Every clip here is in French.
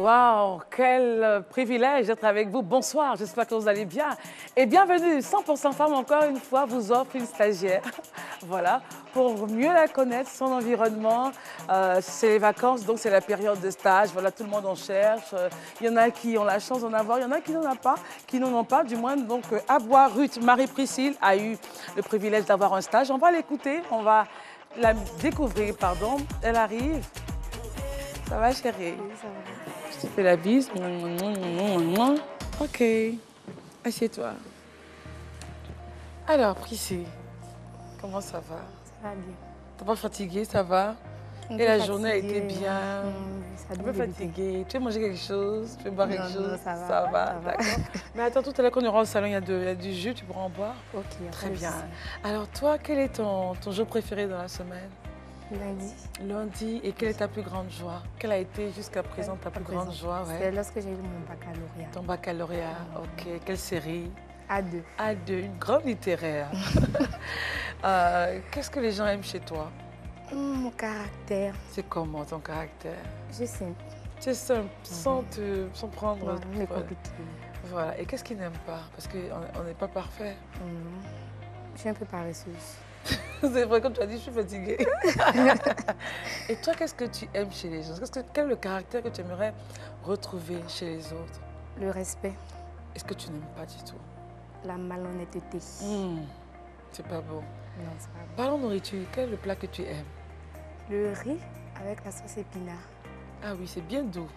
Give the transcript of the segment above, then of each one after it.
Waouh, quel privilège d'être avec vous. Bonsoir, j'espère que vous allez bien. Et bienvenue, 100% Femmes, encore une fois, vous offre une stagiaire. Voilà, pour mieux la connaître, son environnement. C'est les vacances, donc c'est la période de stage. Voilà, tout le monde en cherche. Il y en a qui ont la chance d'en avoir, il y en a qui n'en ont pas, du moins. Donc, Aboua Ruth, Marie-Priscille a eu le privilège d'avoir un stage. On va l'écouter, on va la découvrir, pardon. Elle arrive. Ça va, chérie? Oui, ça va. Je te fais la bise. Ok. Assieds-toi. Alors, Prissy, comment ça va? Ça va bien. T'es pas fatiguée, ça va? Et la journée a été bien? Un peu fatiguée. Tu veux manger quelque chose? Tu veux boire quelque chose? Non, ça va. Ça va, Ça va. d'accord. Mais attends, tout à l'heure, quand on ira au salon, il y a du jus, tu pourras en boire? Ok, Très bien. Alors, toi, quel est ton jour préféré dans la semaine? Lundi. Lundi. Et quelle est ta plus grande joie? Quelle a été jusqu'à présent ta plus grande joie? Ouais. C'est lorsque j'ai eu mon baccalauréat. Ton baccalauréat, ok. Quelle série? A2. A2, une grande littéraire. Qu'est-ce que les gens aiment chez toi? Mon caractère. C'est comment ton caractère? Je sais. Tu es simple, sans prendre... Non, mais compliqué. Voilà. Et qu'est-ce qu'ils n'aiment pas? Parce qu'on n'est pas parfait. Je suis un peu paresseuse. C'est vrai, comme tu as dit, je suis fatiguée. Et toi, qu'est-ce que tu aimes chez les gens? Quel est le caractère que tu aimerais retrouver chez les autres? Le respect. Est-ce que tu n'aimes pas du tout? La malhonnêteté. C'est pas bon. Non, c'est pas bon. Parlons nourriture. Quel est le plat que tu aimes? Le riz avec la sauce épinard. Ah oui, c'est bien doux.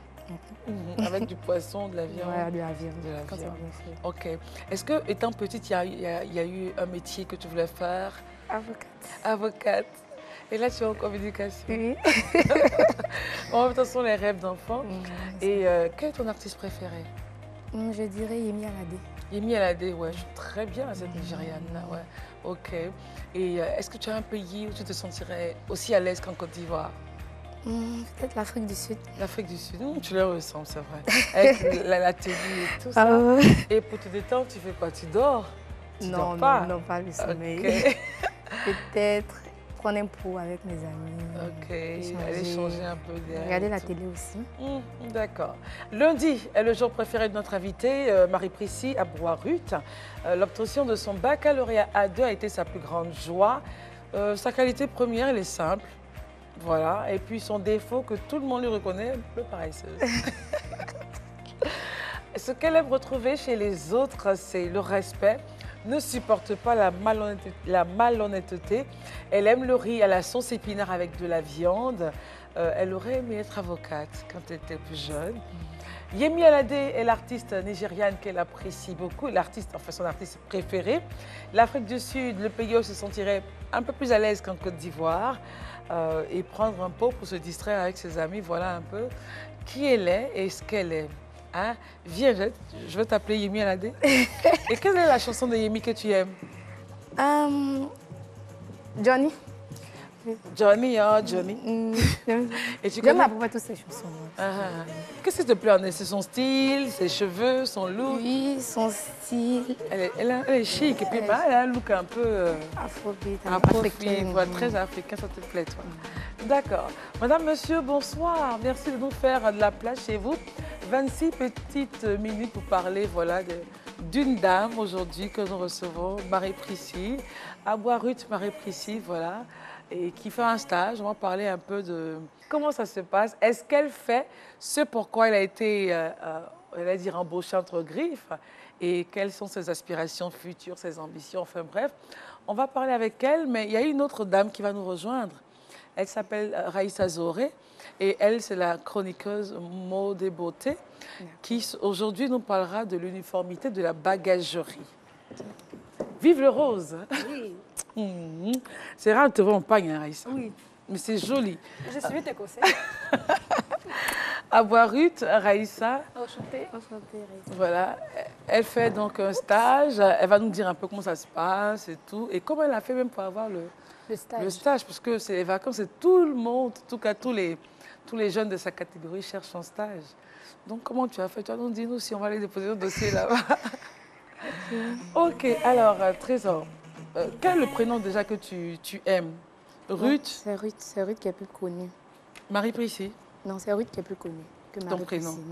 Avec du poisson, de la viande. Ouais, de la viande. De la Quand c'est viande. bien fait. Ok. Est-ce que, étant petite, il y a eu un métier que tu voulais faire? Avocate. Avocate. Et là, tu es en communication. Oui. En même temps, ce sont les rêves d'enfant. Et quel est ton artiste préféré? Je dirais Yemi Alade. Yemi Alade, ouais, je suis très bien à cette Nigériane-là, ouais. Ok. Et est-ce que tu as un pays où tu te sentirais aussi à l'aise qu'en Côte d'Ivoire? Peut-être l'Afrique du Sud. L'Afrique du Sud, tu le ressens, c'est vrai. Avec la tenue et tout ça. Et pour te détendre, tu fais quoi? Tu dors? Tu dors pas? Non, pas le sommeil. Okay. Peut-être prendre un pot avec mes amis. Ok, aller changer un peu d'air. Regarder la télé aussi. D'accord. Lundi est le jour préféré de notre invitée, Marie-Priscille Aboua Ruth. L'obtention de son baccalauréat A2 a été sa plus grande joie. Sa qualité première, elle est simple. Voilà. Et puis son défaut que tout le monde lui reconnaît, un peu paresseuse. Ce qu'elle aime retrouver chez les autres, c'est le respect. Ne supporte pas la malhonnêteté. Elle aime le riz à la sauce épinard avec de la viande. Elle aurait aimé être avocate quand elle était plus jeune. Yemi Alade est l'artiste nigériane qu'elle apprécie beaucoup, son artiste préféré. L'Afrique du Sud, le pays où elle se sentirait un peu plus à l'aise qu'en Côte d'Ivoire. Et prendre un pot pour se distraire avec ses amis, voilà un peu qui elle est et ce qu'elle aime. Hein? Viens, je vais t'appeler Yemi Alade. Et quelle est la chanson de Yemi que tu aimes? Johnny. Johnny, oh Johnny. Et tu J'aime à peu près toutes ces chansons. Qu'est-ce qui te plaît en elle? C'est son style, ses cheveux, son look? Oui, son style. Elle est chic et puis elle a un look un peu... Afrobeat, africain, très africain, ça te plaît toi? D'accord. Madame, monsieur, bonsoir. Merci de nous faire de la place chez vous. 26 petites minutes pour parler voilà, d'une dame aujourd'hui que nous recevons, Marie-Priscille. Aboua Ruth, Marie-Priscille, voilà, et qui fait un stage. On va parler un peu de comment ça se passe. Est-ce qu'elle fait ce pourquoi elle a été, elle va dire, embauchée entre griffes? Et quelles sont ses aspirations futures, ses ambitions, enfin bref. On va parler avec elle, mais il y a une autre dame qui va nous rejoindre. Elle s'appelle Raïssa Zoré et elle, c'est la chroniqueuse mode et beauté qui aujourd'hui nous parlera de l'uniformité de la bagagerie. Vive le rose! Oui. C'est rare de te voir en pagne, hein, Raïssa. Oui. Mais c'est joli. Je suis tes conseils. Aboua Ruth, Raïssa. Enchantée. Enchantée, Raïssa. Voilà. Elle fait donc un stage. Elle va nous dire un peu comment ça se passe et tout. Et comment elle a fait même pour avoir le stage, parce que c'est les vacances et tout le monde, en tout cas tous les jeunes de sa catégorie cherchent un stage. Donc comment tu as fait? Tu vas nous dire nous si on va aller déposer notre dossier là-bas. Ok, alors Trésor, quel est le prénom déjà que tu aimes? Ruth? C'est Ruth qui est plus connue. Marie-Priscille? Non, c'est Ruth qui est plus connue. que Ton Marie prénom. Priscille.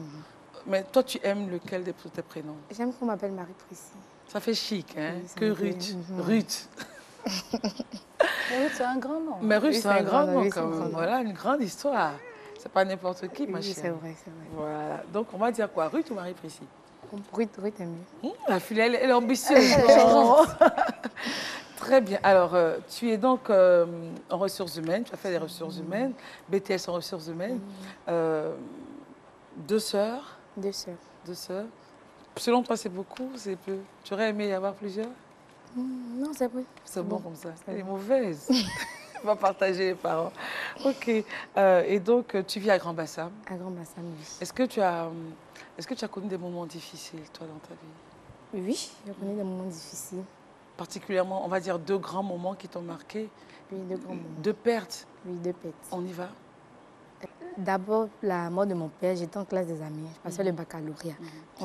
Mais toi, tu aimes lequel de tous tes prénoms? J'aime qu'on m'appelle Marie Priscille. Ça fait chic, hein? Oui, ça Que me fait- Ruth. Mhm. Ruth. Mais oui, c'est un grand nom. Mais Ruth, Oui, c'est un grand nom oui, quand c'est un même. grand nom. Voilà, une grande histoire. C'est pas n'importe qui, ma Oui, c'est chérie. vrai, c'est vrai. Voilà. Donc, on va dire quoi? Ruth ou Marie-Priscille? Ruth est mieux. La fille, elle est ambitieuse. Elle est changeante. Très bien. Alors, tu es donc en ressources humaines. Tu as fait des ressources humaines, BTS en ressources humaines. Deux sœurs. 2 sœurs. Deux sœurs. Selon toi, c'est beaucoup? C'est peu? Tu aurais aimé y avoir plusieurs? Non, c'est vrai. C'est bon comme ça. Elle est bon. mauvaise. On va partager les parents. OK. Et donc, tu vis à Grand-Bassam. À Grand Bassam, oui. Est-ce que tu as connu des moments difficiles, toi, dans ta vie? Oui, j'ai connu des moments difficiles. Particulièrement, on va dire, deux grands moments qui t'ont marqué. Oui, de grands moments. Deux pertes. Oui, 2 pètes. On y va? D'abord, la mort de mon père, j'étais en classe des amis. Je passais le baccalauréat.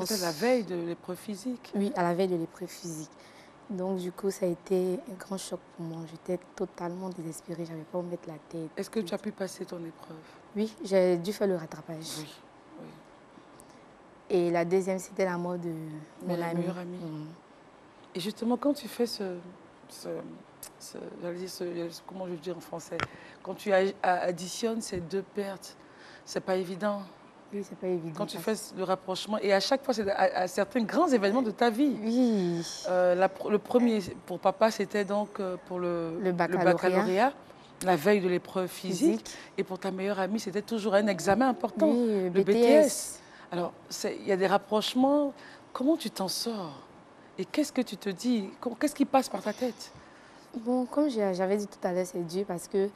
C'était la veille de l'épreuve physique. Oui, à la veille de l'épreuve physique. Donc, du coup, ça a été un grand choc pour moi. J'étais totalement désespérée. Je n'avais pas où mettre la tête. Est-ce que tu as pu passer ton épreuve? Oui, j'ai dû faire le rattrapage. Oui. Oui. Et la deuxième, c'était la mort de mon La ami. meilleure amie. Mhm. Et justement, quand tu fais comment je veux dire en français, quand tu additionnes ces deux pertes, c'est pas évident. Oui, c'est pas évident. Quand tu fais le rapprochement, et à chaque fois, c'est à certains grands événements de ta vie. Oui. Le premier, pour papa, c'était donc pour le baccalauréat, la veille de l'épreuve physique. Et pour ta meilleure amie, c'était toujours un examen important, Oui, le BTS. Alors, il y a des rapprochements. Comment tu t'en sors? Et qu'est-ce que tu te dis? Qu'est-ce qui passe par ta tête? Bon, comme j'avais dit tout à l'heure, c'est Dieu parce que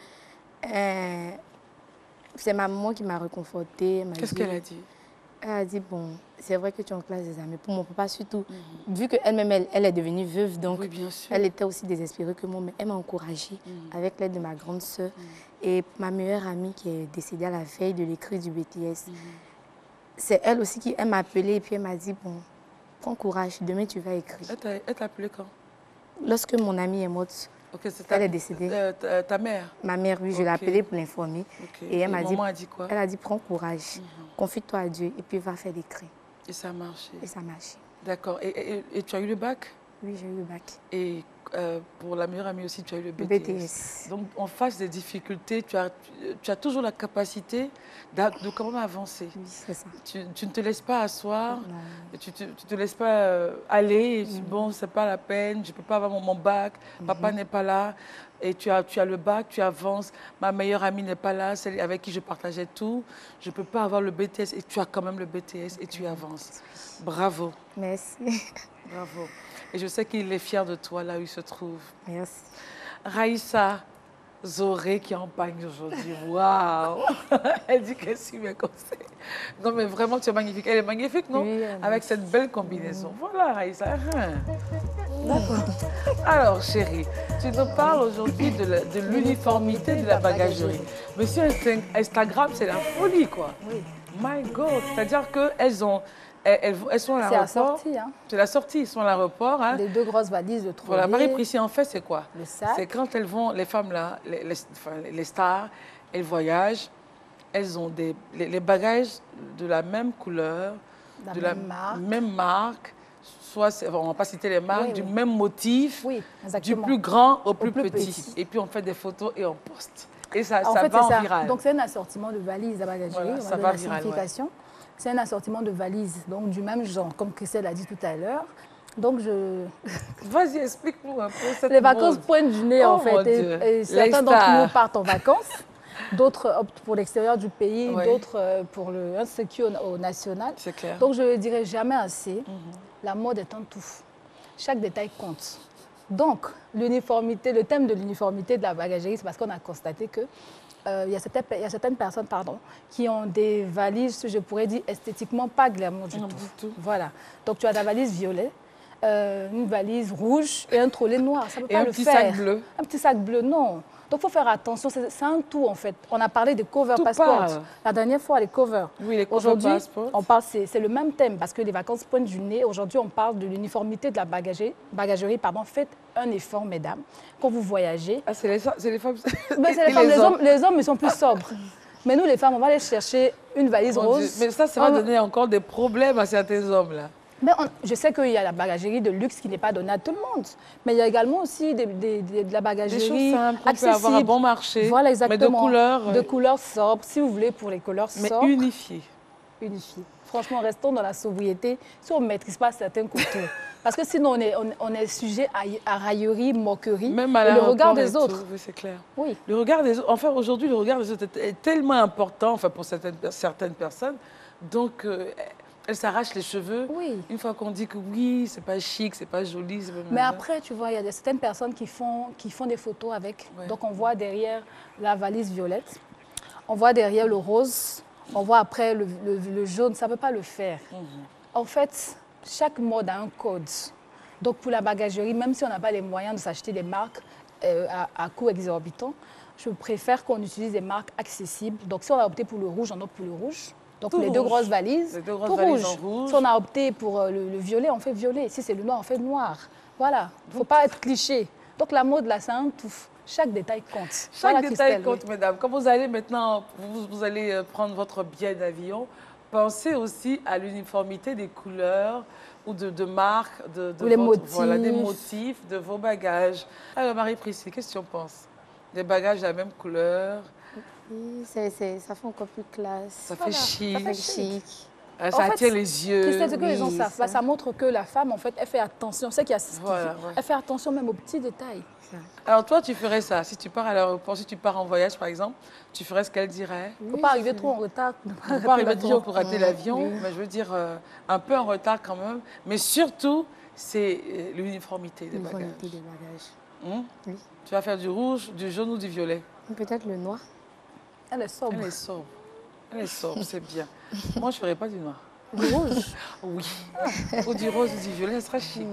c'est ma maman qui m'a réconfortée. Qu'est-ce qu'elle a dit? Elle a dit, bon, c'est vrai que tu es en classe des amis. Pour mon papa surtout, vu qu'elle-même, elle est devenue veuve, donc Oui, bien sûr. elle était aussi désespérée que moi, mais elle m'a encouragée avec l'aide de ma grande sœur. Et ma meilleure amie qui est décédée à la veille de l'écrit du BTS, c'est elle aussi qui m'a appelée et puis elle m'a dit, bon, prends courage, demain tu vas écrire. Elle t'a appelé quand? Lorsque mon amie est morte, Okay, elle est décédée. Ta mère? Ma mère, oui, je l'ai appelée pour l'informer. Okay. Et elle m'a dit, maman a dit quoi? elle a dit, prends courage, confie-toi à Dieu et puis va faire des cris. Et ça a marché? Et ça a marché. D'accord. Et tu as eu le bac? Oui, j'ai eu le bac. Et pour la meilleure amie aussi, tu as eu le Le BTS. BTS. Donc, en face des difficultés, tu as toujours la capacité de quand même avancer. Oui, c'est ça. Tu ne te laisses pas asseoir, Non. tu ne te laisses pas aller. Et tu dis, bon, c'est pas la peine, je ne peux pas avoir mon bac, papa n'est pas là. Et tu as le bac, tu avances. Ma meilleure amie n'est pas là, celle avec qui je partageais tout. Je ne peux pas avoir le BTS et tu as quand même le BTS et tu avances. Bravo. Merci. Bravo. Et je sais qu'il est fier de toi là où il se trouve. Merci. Raïssa Zoré qui empagne aujourd'hui. Waouh! Elle dit qu'elle suit mes conseils. Non, mais vraiment, tu es magnifique. Elle est magnifique, non? Oui, avec cette belle combinaison. Voilà, Raïssa. D'accord. Alors, chérie, tu nous parles aujourd'hui de l'uniformité de la bagagerie. Mais sur Instagram, c'est la folie, quoi. Oui. My God! C'est-à-dire qu'elles sont à l'aéroport. C'est la sortie, hein. C'est la sortie, ils sont à l'aéroport. Hein. Les 2 grosses valises de Voilà, trolley. Marie-Priscille, en fait, c'est quoi? Le sac. C'est quand elles vont, les femmes là, les stars, elles voyagent, elles ont les bagages de la même couleur, La de même marque. même marque, soit, on ne va pas citer les marques, Oui, du oui. même motif, Oui, du exactement. plus grand au plus plus petit. petit. Et puis on fait des photos et on poste. Et ça, En ça fait, va c'est en ça. viral. Donc, c'est un assortiment de valises à bagagerie. Voilà, on ça donner va la viral, signification. C'est un assortiment de valises, donc du même genre, comme Christelle a dit tout à l'heure. Donc, Vas-y, explique-nous un peu cette les vacances mode. pointent du nez, Oh, en mon fait. Dieu. Et certains Les d'entre stars. nous partent en vacances, d'autres optent pour l'extérieur du pays, Oui. d'autres pour un circuit au national. C'est clair. Donc, je ne le dirai jamais assez. La mode est un tout. Chaque détail compte. Donc, l'uniformité, le thème de l'uniformité de la bagagerie, c'est parce qu'on a constaté que il y a certaines personnes qui ont des valises, je pourrais dire, esthétiquement pas glamour du tout. Voilà. Donc, tu as ta valise violet, une valise rouge et un trolley noir. Ça ne peut Et pas un le petit faire. sac bleu. Un petit sac bleu, non. Donc, il faut faire attention. C'est un tout, en fait. On a parlé des cover Tout passports. part. La dernière fois, les covers. Oui, les cover Aujourd'hui, passports. on parle, c'est le même thème parce que les vacances pointent du nez. Aujourd'hui, on parle de l'uniformité de la bagagerie. Faites un effort, mesdames. Quand vous voyagez, Ah, c'est les femmes. ben, c'est les femmes. Les hommes, ils sont plus sobres. Mais nous, les femmes, on va aller chercher une valise Mon Dieu, rose. mais ça va donner encore des problèmes à certains hommes, là. Mais je sais qu'il y a la bagagerie de luxe qui n'est pas donnée à tout le monde. Mais il y a également aussi de la bagagerie Des choses simples, on peut accessible. avoir un bon marché, Voilà, exactement. mais de couleurs... De couleurs sobres, si vous voulez, pour les couleurs mais sobres. unifiées. Unifiées. Franchement, restons dans la sobriété si on ne maîtrise pas certains contours. Parce que sinon, on est sujet à raillerie, moquerie, Même à et le regard l'aéroport et des autres. tout, oui, c'est clair. Oui. Le regard des autres, enfin, aujourd'hui, le regard des autres est tellement important, enfin, pour certaines personnes. Donc, elles s'arrachent les cheveux. Oui. Une fois qu'on dit que oui, c'est pas chic, c'est pas joli. C'est pas Mais après, tu vois, il y a certaines personnes qui font des photos avec. Ouais. Donc, on voit derrière la valise violette, on voit derrière le rose, on voit après le jaune. Ça ne peut pas le faire. En fait, chaque mode a un code. Donc, pour la bagagerie, même si on n'a pas les moyens de s'acheter des marques à coût exorbitant, je préfère qu'on utilise des marques accessibles. Donc, si on a opté pour le rouge, on opte pour le rouge. Donc, Tout les deux rouge. grosses valises, Les deux grosses tout valises rouge. en rouge. Si on a opté pour le violet, on fait violet. Si c'est le noir, on fait noir. Voilà. Il ne faut pas être cliché. Donc, la mode, là, c'est un tout. Chaque détail compte. Chaque Voilà, détail Christelle, compte, oui. mesdames. Quand vous allez maintenant, vous allez prendre votre billet d'avion, pensez aussi à l'uniformité des couleurs ou de marques, Ou les motifs. Voilà, des motifs de vos bagages. Alors, Marie-Priscille, qu'est-ce que tu en penses? Des bagages de la même couleur, Oui, ça fait encore plus classe. ça fait Voilà, chic, ça fait Chic. En ça fait, attire les yeux. Christelle, ce que les gens oui, savent pas, ça montre que la femme, en fait, elle fait attention. C'est qu'il y a ce Voilà, ouais. Elle fait attention même aux petits détails. Alors toi, tu ferais ça. Si tu pars à l'aéroport, si tu pars en voyage, par exemple, tu ferais ce qu'elle dirait. Il ne faut pas arriver trop en retard. Il ne faut pas arriver trop pour rater l'avion, mais je veux dire un peu en retard quand même. Mais surtout, c'est l'uniformité des bagages. L'uniformité des bagages. Hum? Oui. Tu vas faire du rouge, du jaune ou du violet. Peut-être le noir. Elle est sobre. Elle est sobre. Elle est sobre, c'est bien. Moi, je ne ferais pas du noir. Du rouge. Oui. Ou du rose ou du violet, ça sera chic.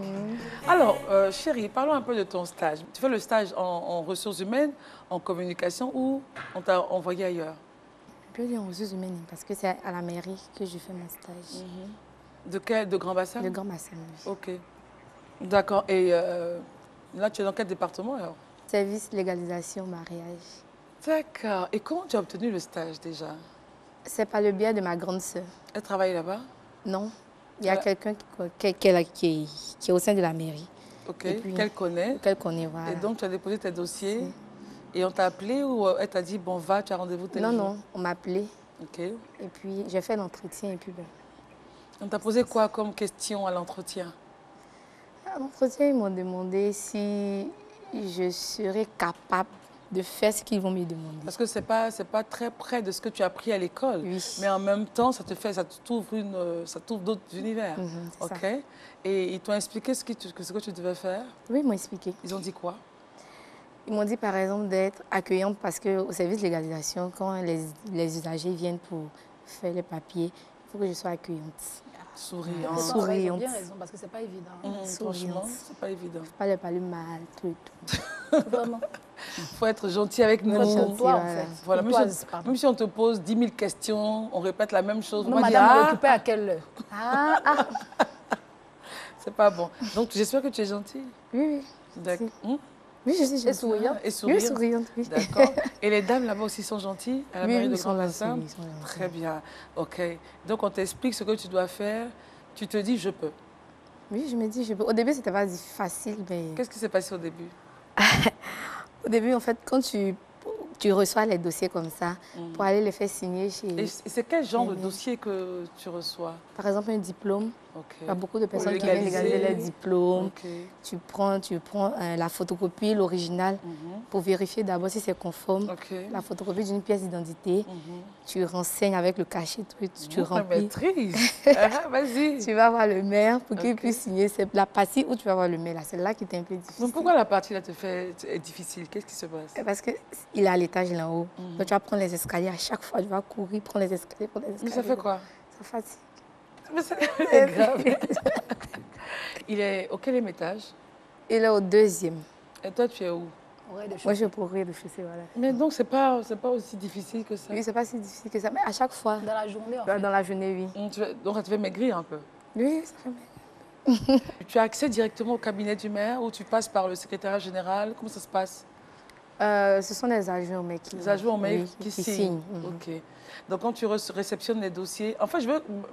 Alors, chérie, parlons un peu de ton stage. Tu fais le stage en ressources humaines, en communication ou on t'a envoyé ailleurs? Je peux dire en ressources humaines parce que c'est à la mairie que je fais mon stage. De Grand Bassin? Le Grand Bassin, oui. Ok. D'accord. Et là, tu es dans quel département alors? Service légalisation mariage. D'accord. Et comment tu as obtenu le stage déjà? C'est par le biais de ma grande sœur. Elle travaille là-bas? Non, il y a Voilà. quelqu'un qui est au sein de la mairie, Ok. Et puis- Qu'elle connaît. qu'elle connaît. Voilà. Et donc, tu as déposé tes dossiers Si. et on t'a appelé ou elle t'a dit, bon, va, tu as rendez-vous tel Non, jour? non, on m'a appelé Ok. et puis j'ai fait l'entretien et puis ben, On t'a posé quoi comme question à l'entretien? à l'entretien, ils m'ont demandé si je serais capable de faire ce qu'ils vont me demander. Parce que c'est pas très près de ce que tu as appris à l'école. Oui. Mais en même temps, ça t'ouvre d'autres univers. C'est Ok. ça. Et ils t'ont expliqué ce que tu devais faire. Oui, ils m'ont expliqué. Ils ont dit quoi? Ils m'ont dit par exemple d'être accueillante parce qu'au service de légalisation, quand les usagers viennent pour faire les papiers, il faut que je sois accueillante. Souriant. Ils ont Souriante. bien raison parce que ce n'est pas évident. Franchement, souriante. c'est pas évident. Pas les parler mal, tout et tout. Vraiment. Il faut être gentil avec nous. Faut être gentil, toi, en voilà. fait. Voilà, Courtoise, pardon. même si on te pose 10 000 questions, on répète la même chose. On Non, va dire, madame, elle est ah, occupée à quelle heure? c'est pas bon. Donc, j'espère que tu es gentille. Oui, oui. D'accord. Oui, je suis Et gentille. souriante. Et Oui, souriante. souriante, oui. D'accord. Et les dames là-bas aussi sont gentilles à la Oui, mairie oui, de ils sont Grand là Bassin? aussi, ils sont là aussi. Très bien. OK. Donc, on t'explique ce que tu dois faire. Tu te dis, je peux. Oui, je me dis, je peux. Au début, c'était pas facile, mais Qu'est-ce qui s'est passé au début? au début, en fait, quand tu reçois les dossiers comme ça, pour aller les faire signer Et chez, c'est quel genre de Oui. dossier que tu reçois? par exemple, un diplôme. OK. Il y a beaucoup de personnes qui légaliser. viennent légaliser leur diplôme. OK. Tu prends la photocopie, l'original, pour vérifier d'abord si c'est conforme. OK. La photocopie d'une pièce d'identité. Tu renseignes avec le cachet, tu Oh, la remplis. maîtrise. Ah, vas-y. Tu vas voir le maire pour qu'il Ok. puisse signer. C'est la partie où tu vas voir le maire, là, c'est là qui est un peu difficile. Donc, pourquoi la partie là est difficile? Qu'est-ce qui se passe? Parce qu'il est à l'étage là haut. Donc tu vas prendre les escaliers. À chaque fois, tu vas courir, prendre les escaliers, prendre les Mais escaliers. ça fait quoi? Ça fatigue. Mais c'est grave. Il est au quel étage? Il est au deuxième. Et toi, tu es où? Au rez-de-chaussée. Moi, je peux courir de chaussée, voilà. Mais donc, c'est pas aussi difficile que ça. Oui, c'est pas si difficile que ça. Mais à chaque fois, Dans la journée, en fait. dans la journée, oui. Donc, ça te fait maigrir un peu. Oui, ça fait mal. Tu as accès directement au cabinet du maire ou tu passes par le secrétariat général? Comment ça se passe? Ce sont des agents, mais qui... Les agents, mais oui, qui signent. Ok. Donc, quand tu réceptionnes les dossiers... En fait,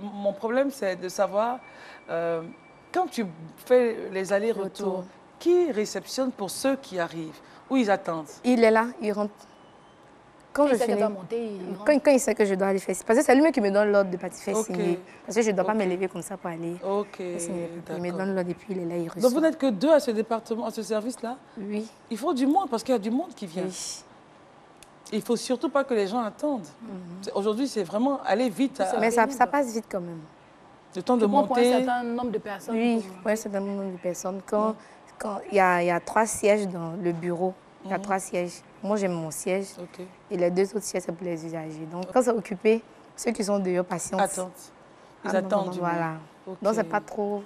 mon problème, c'est de savoir, quand tu fais les allers-retours, qui réceptionne pour ceux qui arrivent? Où ils attendent? Il est là, il rentre. Quand je finis, quand il sait que je dois aller faire... Parce que c'est lui-même qui me donne l'ordre de partir faire signer. Parce que je ne dois pas me lever comme ça pour aller. Ok, il me donne l'ordre et puis il est là, il reçoit. Donc, vous n'êtes que 2 à ce département, à ce service-là? Oui. Il faut du monde, parce qu'il y a du monde qui vient. Oui. Il ne faut surtout pas que les gens attendent. Aujourd'hui, c'est vraiment aller vite. Mais ça passe vite quand même. Le temps de monter. Pour un certain nombre de personnes. Oui, pour un certain nombre de personnes. Quand il y a 3 sièges dans le bureau, il y a 3 sièges. Moi, j'ai mon siège. Et les 2 autres sièges, c'est pour les usagers. Donc, quand c'est occupé, ceux qui sont dehors patientent. Ils attendent. Voilà. Donc, c'est pas trop...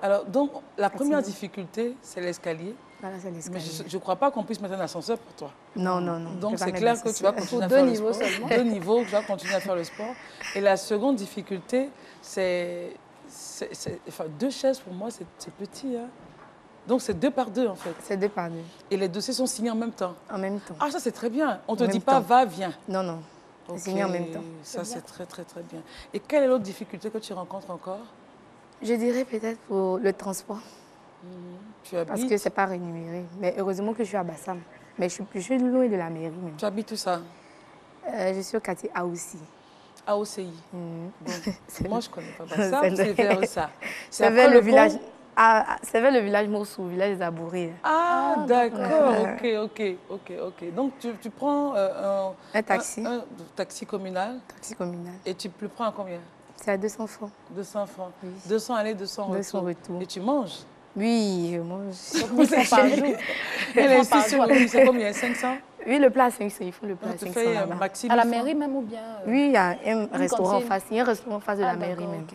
Alors, donc, la première difficulté, c'est l'escalier. Voilà, c'est l'escalier. Mais je ne crois pas qu'on puisse mettre un ascenseur pour toi. Non, non, non. Donc, c'est clair que tu vas continuer à faire le sport. 2 niveaux seulement. 2 niveaux, tu vas continuer à faire le sport. Et la seconde difficulté, c'est... Enfin, 2 chaises, pour moi, c'est petit. Hein. Donc, c'est 2 par 2, en fait. C'est 2 par 2. Et les dossiers sont signés en même temps? En même temps. Ah, ça, c'est très bien. On ne te dit pas, va, viens. Non, non. C'est signé en même temps. Ça, c'est très, très, très bien. Et quelle est l'autre difficulté que tu rencontres encore? Je dirais peut-être pour le transport. Tu habites? Parce que ce n'est pas rémunéré. Mais heureusement que je suis à Bassam. Mais je suis loin de la mairie même. Tu habites où ça? Je suis au quartier Aoussi. AOCI. Bon, moi, je ne connais pas Bassam, c'est vers ça. C'est vers le village. C'est vers le village Moussou, le village des Abourés. Ah, d'accord, ok. Donc, tu prends un taxi. Un taxi communal. Taxi communal. Et tu le prends à combien? C'est à 200 francs. 200 francs. Oui. 200 aller, 200 retour. 200 retour. Et tu manges? Oui, je mange. C'est par jour. C'est combien? 500? Oui, le plat à 500, il faut le plat à 500 là-bas. À la mairie même ou bien Oui, il y a un restaurant en face. Il y a un restaurant en face de la mairie même.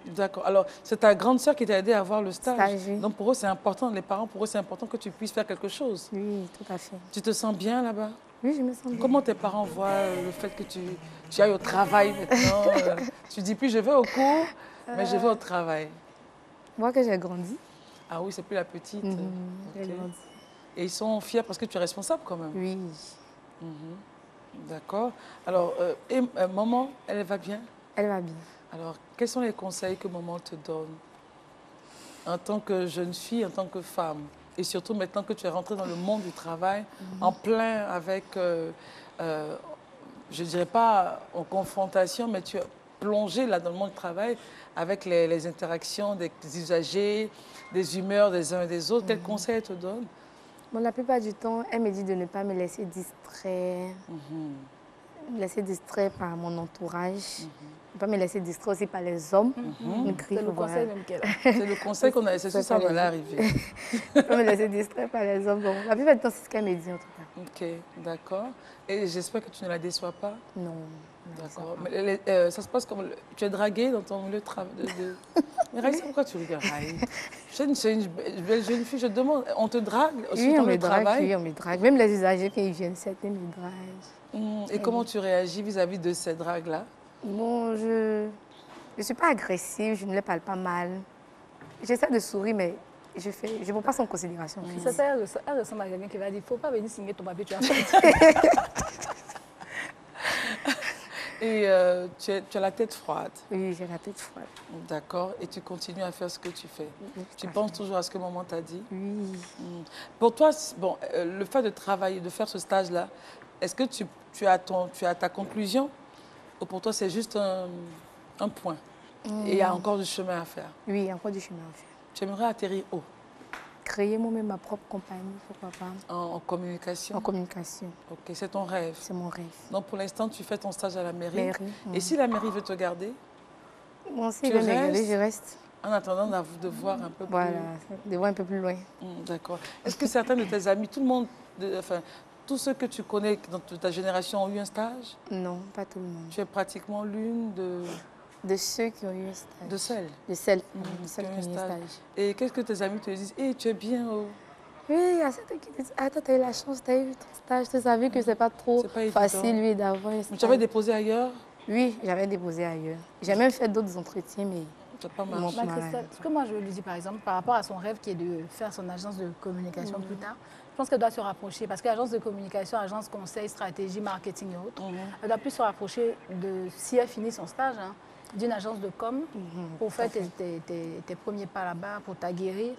D'accord. Alors, c'est ta grande sœur qui t'a aidé à avoir le stage. Oui. Donc, pour eux, c'est important, les parents, pour eux, c'est important que tu puisses faire quelque chose. Oui, tout à fait. Tu te sens bien là-bas? Oui, je me sens bien. Comment tes parents voient le fait que tu ailles au travail maintenant? Tu dis plus, je vais au cours, mais je vais au travail. Moi que j'ai grandi. Ah oui, c'est plus la petite. J'ai grandi. Et ils sont fiers parce que tu es responsable quand même? Oui. D'accord. Alors, maman, elle va bien? Elle va bien. Alors, quels sont les conseils que maman te donne en tant que jeune fille, en tant que femme? Et surtout maintenant que tu es rentrée dans le monde du travail, en plein avec, je ne dirais pas en confrontation, mais tu es plongée là dans le monde du travail avec les interactions des usagers, des humeurs des uns et des autres. Quels conseils elle te donne? Bon, la plupart du temps, elle me dit de ne pas me laisser distraire. Me laisser distraire par mon entourage. Ne pas me laisser distraire aussi par les hommes. C'est le conseil même qu'elle a. C'est le conseil qu'on a, c'est ça, on allait arriver. Ne pas me laisser distraire par les hommes. Bon, la plupart du temps, c'est ce qu'elle me dit en tout cas. Ok, d'accord. Et j'espère que tu ne la déçois pas? Non. D'accord. Mais ça se passe comme... Tu es draguée dans ton lieu de travail? Mais Raïssa, pourquoi tu regardes? C'est une belle jeune fille, je te demande. On te drague aussi dans le travail? Oui, on me drague. Même les usagers, quand ils viennent, certains me draguent. Et comment tu réagis vis-à-vis de ces dragues-là? Bon, je ne suis pas agressive, je ne les parle pas mal. J'essaie de sourire, mais je ne prends pas ça en considération. Elle ressemble à quelqu'un qui va dire, il ne faut pas venir signer ton papier, tu as fait. Et tu as la tête froide? Oui, j'ai la tête froide. D'accord. Et tu continues à faire ce que tu fais? Oui, tu penses toujours à ce que maman t'a dit? Oui. Pour toi, bon, le fait de travailler, de faire ce stage-là, est-ce que tu as ta conclusion? Ou pour toi, c'est juste un point? Et il y a encore du chemin à faire? Oui, il y a encore du chemin à faire. Tu aimerais atterrir où? Créer moi-même ma propre compagnie, pourquoi pas. En communication? En communication. Ok, c'est ton rêve? C'est mon rêve. Donc pour l'instant, tu fais ton stage à la mairie. Oui. Et si la mairie veut te garder? Bon, si elle veut me garder, je reste. En attendant de voir un peu plus... Voilà, de voir un peu plus loin. D'accord. Est-ce que certains de tes amis, tout le monde, enfin, tous ceux que tu connais dans ta génération ont eu un stage? Non, pas tout le monde. Tu es pratiquement l'une de ceux qui ont eu un stage. De celles? De celles qui ont eu un stage. Et qu'est-ce que tes amis te disent? Hey, tu es bien Oui, il y a certains qui disent, ah, toi, tu as eu la chance, tu as eu ton stage, tu savais que c'est pas trop facile, lui, d'avoir un stage. Mais tu avais déposé ailleurs? Oui, j'avais déposé ailleurs. J'ai même fait d'autres entretiens, mais C'est pas mal. Mon Bah, mari. Christelle, ce que moi je lui dis par exemple, par rapport à son rêve qui est de faire son agence de communication plus tard, je pense qu'elle doit se rapprocher parce que l'agence de communication, agence conseil, stratégie, marketing et autres, elle doit plus se rapprocher de, si elle finit son stage, hein, d'une agence de com pour faire tes premiers pas là-bas, pour t'aguerrir,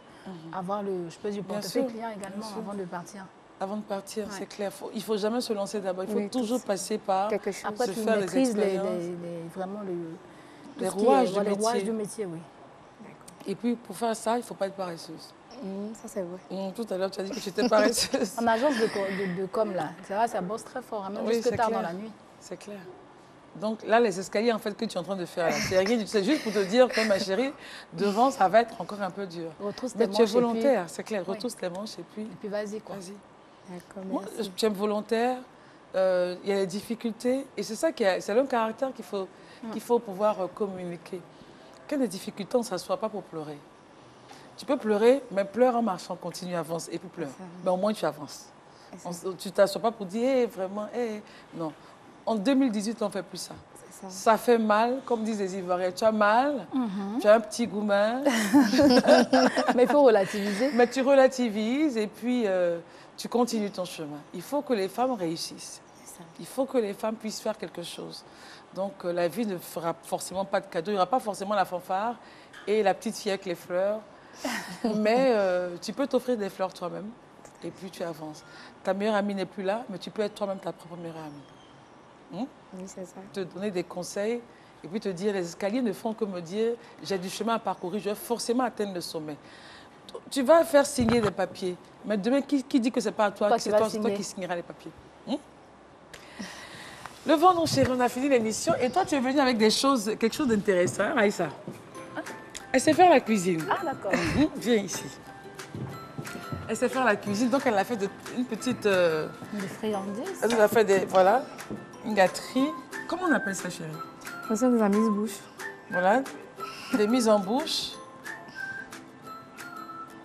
avoir le, je peux dire, Bien portefeuille sûr, client également bien sûr. avant de partir. Avant de partir, Ouais. c'est clair. Il ne faut jamais se lancer d'abord. Il faut Oui, toujours tout- passer par Quelque chose. Après, se tu faire des maîtrises expériences. vraiment Les tout ce qui est- rouages du ouais, les métier. rouages du métier, oui. Et puis, pour faire ça, il ne faut pas être paresseuse. Ça, c'est vrai. Tout à l'heure, tu as dit que tu étais paresseuse. En agence de com, là, c'est vrai, ça bosse très fort, hein, même Oui, jusque c'est tard clair. dans la nuit. C'est clair. Donc là, les escaliers en fait que tu es en train de faire, là, c'est juste pour te dire que ma chérie, devant, ça va être encore un peu dur. Retrousse tes Mais tu es manches et puis- volontaire, c'est clair. Oui. Retrousse les manches et puis Et puis vas-y, quoi. vas-y. D'accord, Moi, merci. tu es volontaire, il y a les difficultés et c'est ça c'est le caractère qu'il faut pouvoir communiquer. Quand il y a des difficultés, on ne s'assoit pas pour pleurer. Tu peux pleurer, mais pleure en marchant, continue, avance et puis pleure. Mais au moins tu avances. Tu ne t'assois pas pour dire vraiment, non. En 2018, on ne fait plus ça. C'est ça. Ça fait mal, comme disent les Ivoiriens. Tu as mal, tu as un petit goumin, Mais il faut relativiser. mais tu relativises et puis tu continues ton chemin. Il faut que les femmes réussissent. C'est ça. Il faut que les femmes puissent faire quelque chose. Donc la vie ne fera forcément pas de cadeau. Il n'y aura pas forcément la fanfare et la petite fille avec les fleurs. Mais tu peux t'offrir des fleurs toi-même et puis tu avances. Ta meilleure amie n'est plus là, mais tu peux être toi-même ta propre meilleure amie. Oui, c'est ça. Te donner des conseils et puis te dire, les escaliers ne font que me dire, j'ai du chemin à parcourir, je vais forcément atteindre le sommet. Tu vas faire signer des papiers, mais demain, qui dit que ce n'est pas à toi, Toi que qui c'est vas toi, c'est toi signer. qui signeras les papiers? Le vent, mon chéri, on a fini l'émission et toi, tu es venu avec quelque chose d'intéressant, Aïssa. Elle sait faire la cuisine. Ah, d'accord. Viens ici. Elle sait faire la cuisine, donc elle a fait une petite... Des friandises. elle nous a fait voilà, une gâterie. Comment on appelle ça, chérie? On sent des amis bouche. Voilà, des mises en bouche.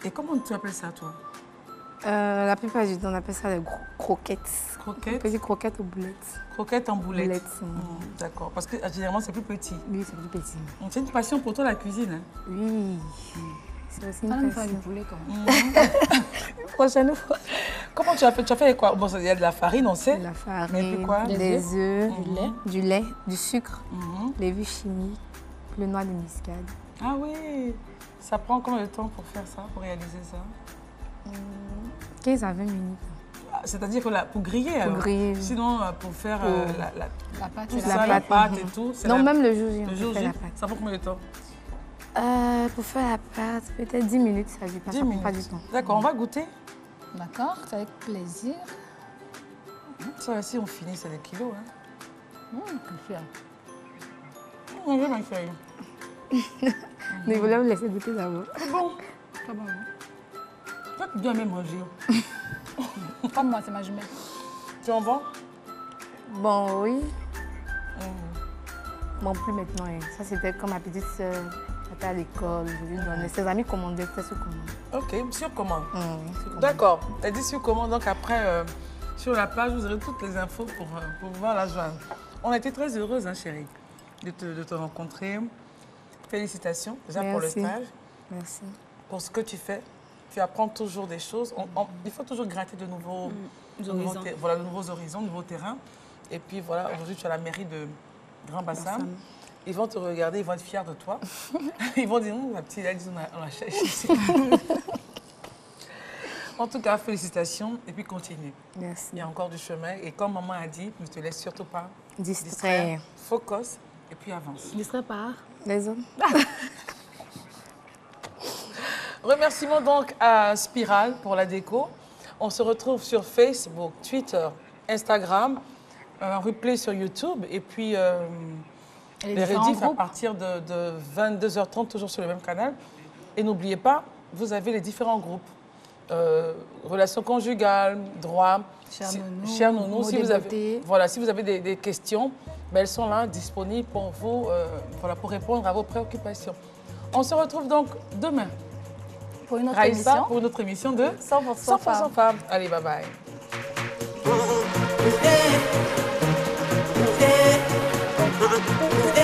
Et comment tu appelles ça, toi? La plupart du temps, on appelle ça des croquettes. Croquettes? Petites croquettes ou boulettes. Croquettes en boulettes. Boulettes. D'accord, parce que généralement, c'est plus petit. Oui, c'est plus petit. C'est une passion pour toi, la cuisine. Hein? Oui. C'est aussi Ça une me fait du passion. poulet quand même. Prochaine fois. Comment tu as fait? Tu as fait quoi? Bon, il y a de la farine, on sait. De la farine, Mais puis quoi? des œufs, Du lait. du sucre, les huiles chimiques, le noix de muscade. Ah oui. Ça prend combien de temps pour faire ça, pour réaliser ça? 15 à 20 minutes. Ah, c'est-à-dire que pour griller, alors. griller. Sinon, pour faire La pâte tout et ça, la la pâte, pâte et tout. c'est Non, la- même le jour J, on le peut jour faire J, la pâte. ça prend combien de temps? Pour faire la pâte, peut-être 10 minutes, ça ne 10 prend minutes. pas du temps. D'accord, on va goûter. D'accord, c'est avec plaisir. Ça, si on finit, c'est des kilos. Hein. Quelle fière. On veut ma feuille. Mais il voulait me laisser goûter d'abord. C'est bon. Très bon. Toi, tu dois même manger. Comme moi, c'est ma jumelle. Tu en vends? Bon, oui. Bon, plus maintenant. Hein. Ça, c'était comme ma petite soeur. Elle était à l'école, je lui donnais. Ses amis commandaient, c'était sur commande. Ok, sur commande. Sur commande. D'accord. Elle dit sur commande, donc après, sur la page, vous aurez toutes les infos pour pouvoir la joindre. On a été très heureuse, hein, chérie, de te rencontrer. Félicitations déjà pour le Merci. stage, Merci. pour ce que tu fais. Tu apprends toujours des choses. Il faut toujours gratter de nouveaux, horizons. Voilà, de nouveaux horizons, de nouveaux terrains. Et puis voilà, aujourd'hui, tu as la mairie de Grand Bassam. Bassam. Ils vont te regarder, ils vont être fiers de toi. Ils vont dire, la petite, elle dit, on la cherche ici. En tout cas, félicitations et puis continue. Merci. Il y a encore du chemin. Et comme maman a dit, ne te laisse surtout pas Distrait. Focus et puis avance. Distrait par. Les hommes. Remerciements donc à Spiral pour la déco. On se retrouve sur Facebook, Twitter, Instagram, un replay sur YouTube et puis les différents rediffs à groupes. partir de 22h30, toujours sur le même canal. Et n'oubliez pas, vous avez les différents groupes. Relations conjugales, droit, Cher nounou, nounou. mots Si de vous avez, beauté. voilà, si vous avez des questions, ben elles sont là, disponibles pour vous, voilà, pour répondre à vos préoccupations. On se retrouve donc demain. Pour une autre Raïssa, émission. pour une autre émission de 100% 100% femmes. Allez, bye bye. Yeah.